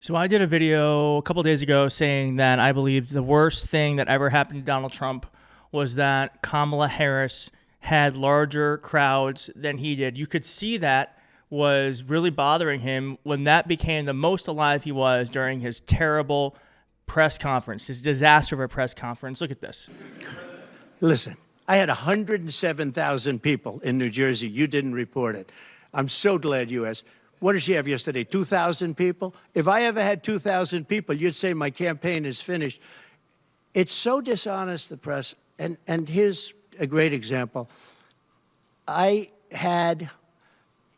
So I did a video a couple days ago saying that I believed the worst thing that ever happened to Donald Trump was that Kamala Harris had larger crowds than he did. You could see that was really bothering him when that became the most alive he was during his terrible press conference, his disaster of a press conference. Look at this. Listen, I had 107,000 people in New Jersey. You didn't report it. I'm so glad you asked. What did she have yesterday? 2,000 people? If I ever had 2,000 people, you'd say my campaign is finished. It's so dishonest, the press. And here's a great example. I had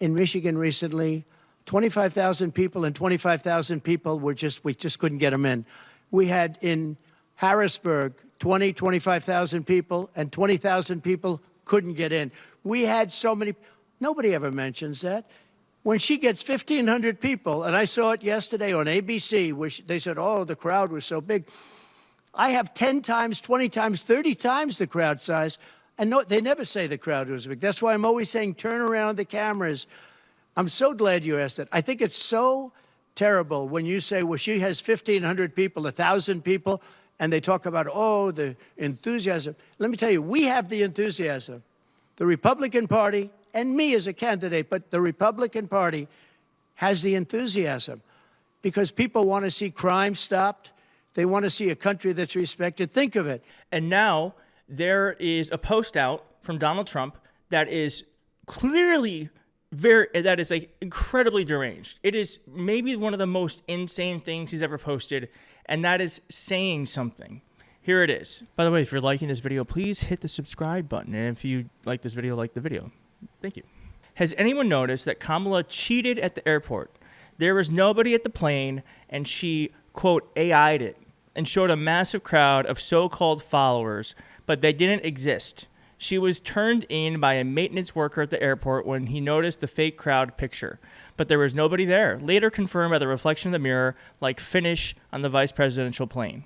in Michigan recently 25,000 people, and 25,000 people we just couldn't get them in. We had in Harrisburg 25,000 people, and 20,000 people couldn't get in. We had so many. Nobody ever mentions that. When she gets 1,500 people, and I saw it yesterday on ABC, where they said, oh, the crowd was so big. I have 10 times, 20 times, 30 times the crowd size, and no, they never say the crowd was big. That's why I'm always saying turn around the cameras. I'm so glad you asked that. I think it's so terrible when you say, well, she has 1,500 people, 1,000 people, and they talk about, oh, the enthusiasm. Let me tell you, we have the enthusiasm. The Republican Party, and me as a candidate, but the Republican Party has the enthusiasm because people want to see crime stopped. They want to see a country that's respected. Think of it. And now there is a post out from Donald Trump that is clearly incredibly deranged. It is maybe one of the most insane things he's ever posted, and that is saying something. Here it is. By the way, if you're liking this video, please hit the subscribe button. And if you like this video, like the video. Thank you. Has anyone noticed that Kamala cheated at the airport? There was nobody at the plane, and she, quote, AI'd it and showed a massive crowd of so-called followers, but they didn't exist. She was turned in by a maintenance worker at the airport when he noticed the fake crowd picture, but there was nobody there, later confirmed by the reflection of the mirror, like finish on the vice presidential plane.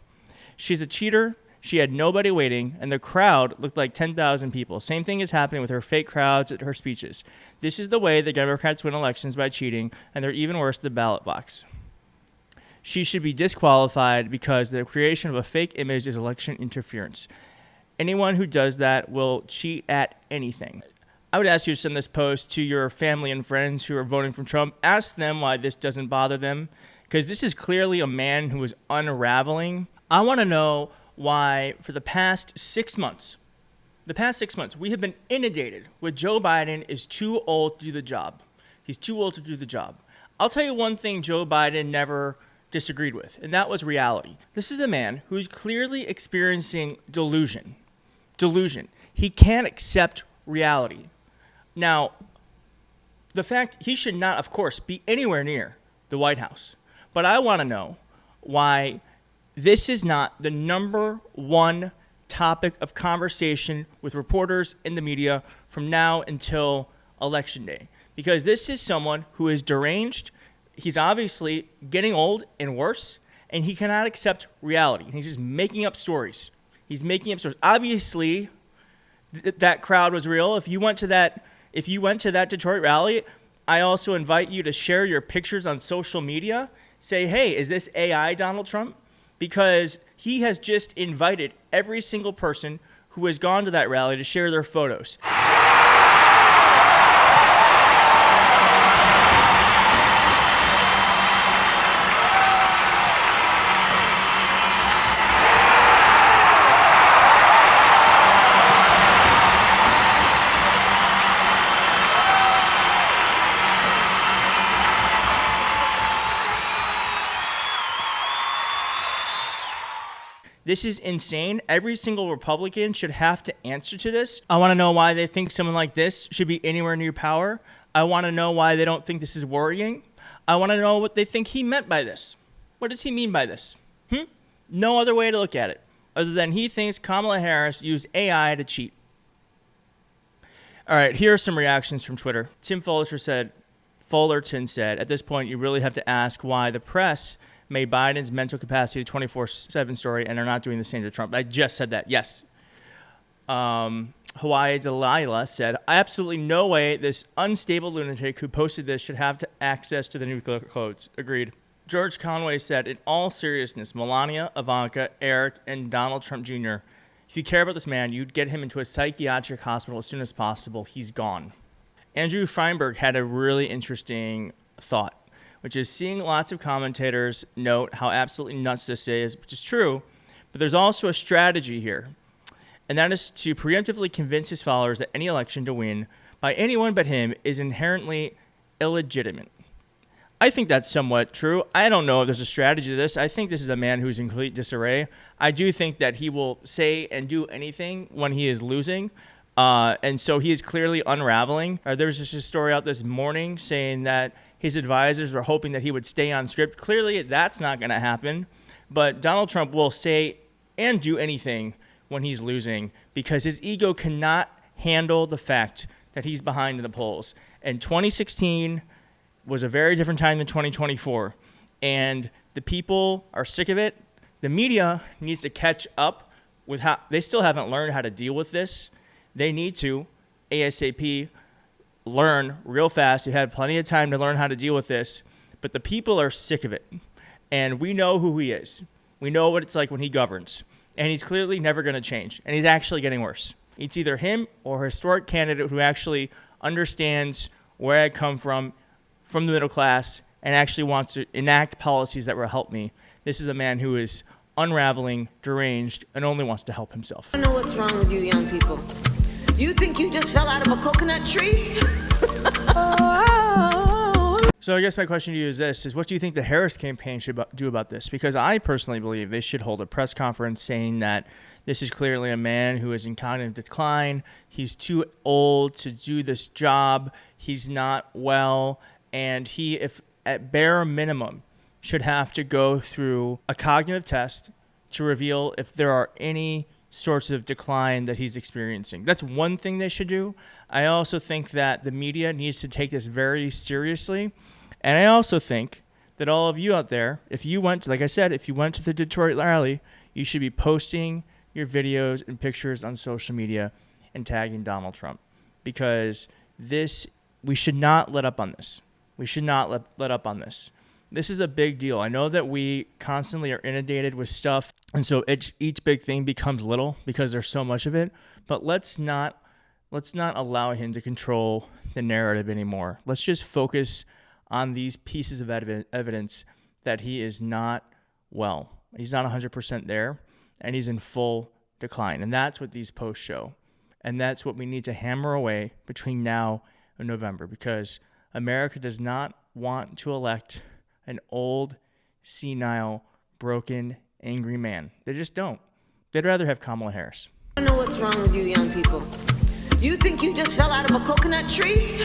She's a cheater. She had nobody waiting, and the crowd looked like 10,000 people. Same thing is happening with her fake crowds at her speeches. This is the way the Democrats win elections, by cheating, and they're even worse at the ballot box. She should be disqualified because the creation of a fake image is election interference. Anyone who does that will cheat at anything. I would ask you to send this post to your family and friends who are voting for Trump. Ask them why this doesn't bother them, because this is clearly a man who is unraveling. I want to know why for the past 6 months, we have been inundated with Joe Biden is too old to do the job. He's too old to do the job. I'll tell you one thing Joe Biden never disagreed with, and that was reality. This is a man who's clearly experiencing delusion. He can't accept reality. Now, the fact he should not, of course, be anywhere near the White House. But I want to know why this is not the number one topic of conversation with reporters in the media from now until Election Day. Because this is someone who is deranged. He's obviously getting old and worse, and he cannot accept reality. He's just making up stories. Obviously, that crowd was real. If you went to that Detroit rally, I also invite you to share your pictures on social media. Say, hey, is this AI Donald Trump? Because he has just invited every single person who has gone to that rally to share their photos. This is insane. Every single Republican should have to answer to this. I want to know why they think someone like this should be anywhere near power. I want to know why they don't think this is worrying. I want to know what they think he meant by this. What does he mean by this? No other way to look at it other than he thinks Kamala Harris used AI to cheat. All right, here are some reactions from Twitter. Tim Fullerton said, at this point, you really have to ask why the press made Biden's mental capacity a 24/7 story and are not doing the same to Trump. I just said that. Yes. Hawaii Delilah said, absolutely no way this unstable lunatic who posted this should have access to the nuclear codes. Agreed. George Conway said, in all seriousness, Melania, Ivanka, Eric, and Donald Trump Jr., if you care about this man, you'd get him into a psychiatric hospital as soon as possible. He's gone. Andrew Feinberg had a really interesting thought, which is seeing lots of commentators note how absolutely nuts this is, which is true, but there's also a strategy here, and that is to preemptively convince his followers that any election to win by anyone but him is inherently illegitimate. I think that's somewhat true. I don't know if there's a strategy to this. I think this is a man who's in complete disarray. I do think that he will say and do anything when he is losing. And so he is clearly unraveling. There was just a story out this morning saying that his advisors were hoping that he would stay on script. Clearly, that's not going to happen. But Donald Trump will say and do anything when he's losing because his ego cannot handle the fact that he's behind in the polls. And 2016 was a very different time than 2024. And the people are sick of it. The media needs to catch up with how they still haven't learned how to deal with this. They need to ASAP learn real fast. You've had plenty of time to learn how to deal with this, but the people are sick of it. And we know who he is. We know what it's like when he governs. And he's clearly never going to change. And he's actually getting worse. It's either him or a historic candidate who actually understands where I come from the middle class, and actually wants to enact policies that will help me. This is a man who is unraveling, deranged, and only wants to help himself. I don't know what's wrong with you young people. You think you just fell out of a coconut tree? So I guess my question to you is this, is what do you think the Harris campaign should do about this? Because I personally believe they should hold a press conference saying that this is clearly a man who is in cognitive decline. He's too old to do this job. He's not well. And he, if at bare minimum, should have to go through a cognitive test to reveal if there are any sorts of decline that he's experiencing. That's one thing they should do. I also think that the media needs to take this very seriously. And I also think that all of you out there, if you went to, like I said, if you went to the Detroit rally, you should be posting your videos and pictures on social media and tagging Donald Trump. Because we should not let up on this. We should not let up on this. This is a big deal. I know that we constantly are inundated with stuff, and so each big thing becomes little because there's so much of it. But let's not allow him to control the narrative anymore. Let's just focus on these pieces of evidence that he is not well. He's not 100% there, and he's in full decline. And that's what these posts show. And that's what we need to hammer away between now and November, because America does not want to elect an old, senile, broken, angry man. They just don't. They'd rather have Kamala Harris. I don't know what's wrong with you young people. You think you just fell out of a coconut tree?